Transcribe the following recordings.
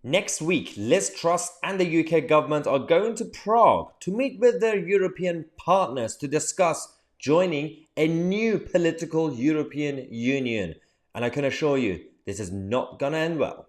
Next week, Liz Truss and the UK government are going to Prague to meet with their European partners to discuss joining a new political European Union. And I can assure you, this is not going to end well.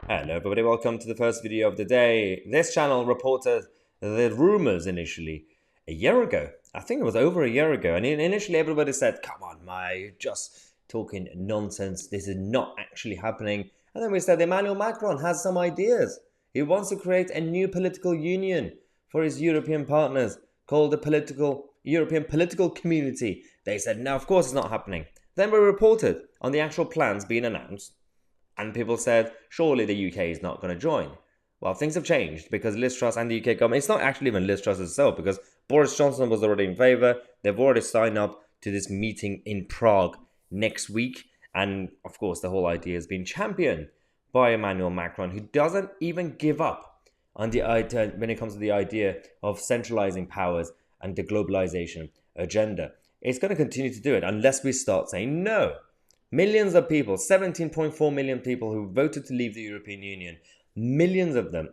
Hello everybody, welcome to the first video of the day. This channel reported the rumours initially a year ago. I think it was over a year ago, and initially everybody said, come on, Mate, you're just talking nonsense, this is not actually happening. And then we said Emmanuel Macron has some ideas. He wants to create a new political union for his European partners called the European Political Community. They said, no, of course it's not happening. Then we reported on the actual plans being announced, and people said, surely the UK is not going to join. Well, things have changed because Liz Truss and the UK government, it's not actually even Liz Truss herself, because Boris Johnson was already in favour. They've already signed up to this meeting in Prague next week. And of course, the whole idea has been championed by Emmanuel Macron, who doesn't even give up on the idea when it comes to the idea of centralising powers and the globalisation agenda. It's going to continue to do it unless we start saying no. Millions of people, 17.4 million people who voted to leave the European Union, millions of them,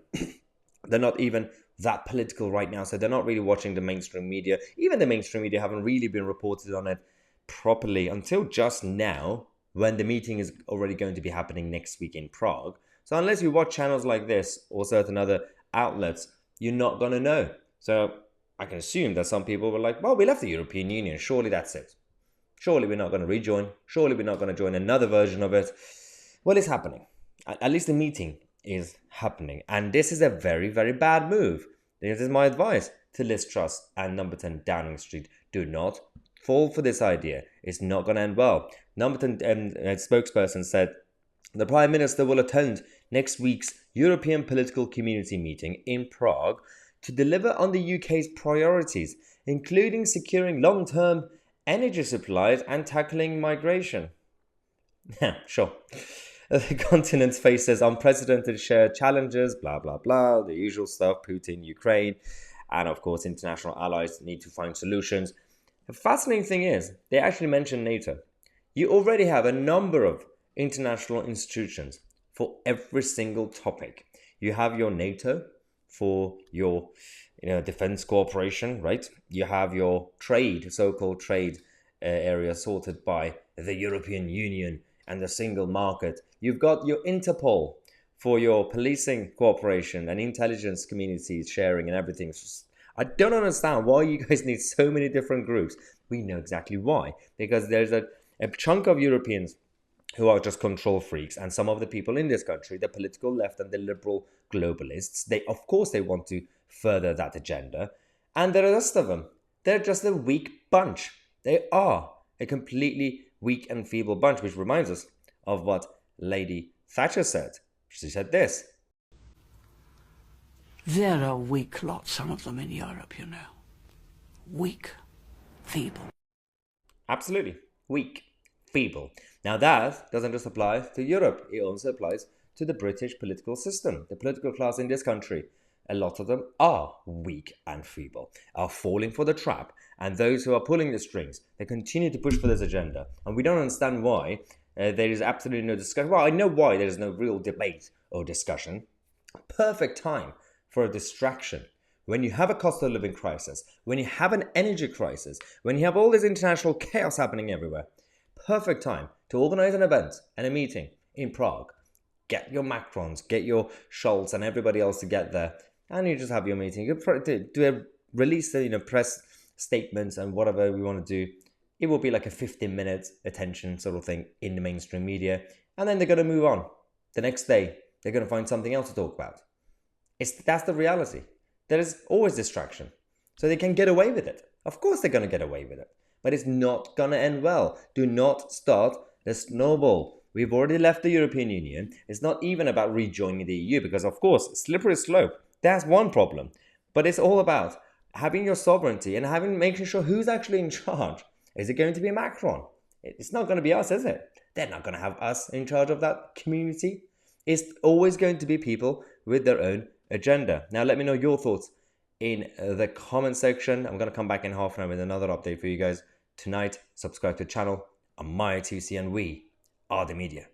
they're not even that political right now, so they're not really watching the mainstream media. Even the mainstream media haven't really been reported on it properly until just now, when the meeting is already going to be happening next week in Prague. So unless you watch channels like this or certain other outlets, you're not going to know. So I can assume that some people were like, well, we left the European Union, surely that's it. Surely we're not going to rejoin. Surely we're not going to join another version of it. Well, it's happening. At least the meeting is happening. And this is a very, very bad move. This is my advice to Liz Truss and Number 10 Downing Street. Do not fall for this idea. It's not going to end well. Number 10 spokesperson said, the Prime Minister will attend next week's European Political Community meeting in Prague to deliver on the UK's priorities, including securing long-term energy supplies and tackling migration. Yeah, sure. The continent faces unprecedented shared challenges, blah, blah, blah, the usual stuff, Putin, Ukraine, and of course international allies need to find solutions. The fascinating thing is, they actually mention NATO. You already have a number of international institutions for every single topic. You have your NATO for your defense cooperation, right? You have your trade, so-called trade area sorted by the European Union and the single market. You've got your Interpol for your policing cooperation and intelligence communities sharing and everything. I don't understand why you guys need so many different groups. We know exactly why. Because there's a chunk of Europeans who are just control freaks, and some of the people in this country, the political left and the liberal globalists, they want to further that agenda. And the rest of them, they're just a weak bunch. They are a completely weak and feeble bunch, which reminds us of what Lady Thatcher said. She said this. They're a weak lot, some of them in Europe, you know. Weak, feeble. Absolutely. Weak, feeble. Now that doesn't just apply to Europe. It also applies to the British political system, the political class in this country. A lot of them are weak and feeble, are falling for the trap. And those who are pulling the strings, they continue to push for this agenda. And we don't understand why there is absolutely no discussion. Well, I know why there is no real debate or discussion. Perfect time for a distraction. When you have a cost of living crisis, when you have an energy crisis, when you have all this international chaos happening everywhere, perfect time to organize an event and a meeting in Prague. Get your Macrons, get your Scholz and everybody else to get there. And you just have your meeting. You do a release, press statements and whatever we want to do. It will be like a 15-minute attention sort of thing in the mainstream media. And then they're going to move on. The next day, they're going to find something else to talk about. That's the reality. There is always distraction. So they can get away with it. Of course they're going to get away with it. But it's not going to end well. Do not start the snowball. We've already left the European Union. It's not even about rejoining the EU because, of course, slippery slope. That's one problem. But it's all about having your sovereignty and making sure who's actually in charge. Is it going to be Macron? It's not going to be us, is it? They're not going to have us in charge of that community. It's always going to be people with their own agenda. Now, let me know your thoughts in the comment section. I'm going to come back in half an hour with another update for you guys tonight. Subscribe to the channel. I'm Maya Tousi, and we are the media.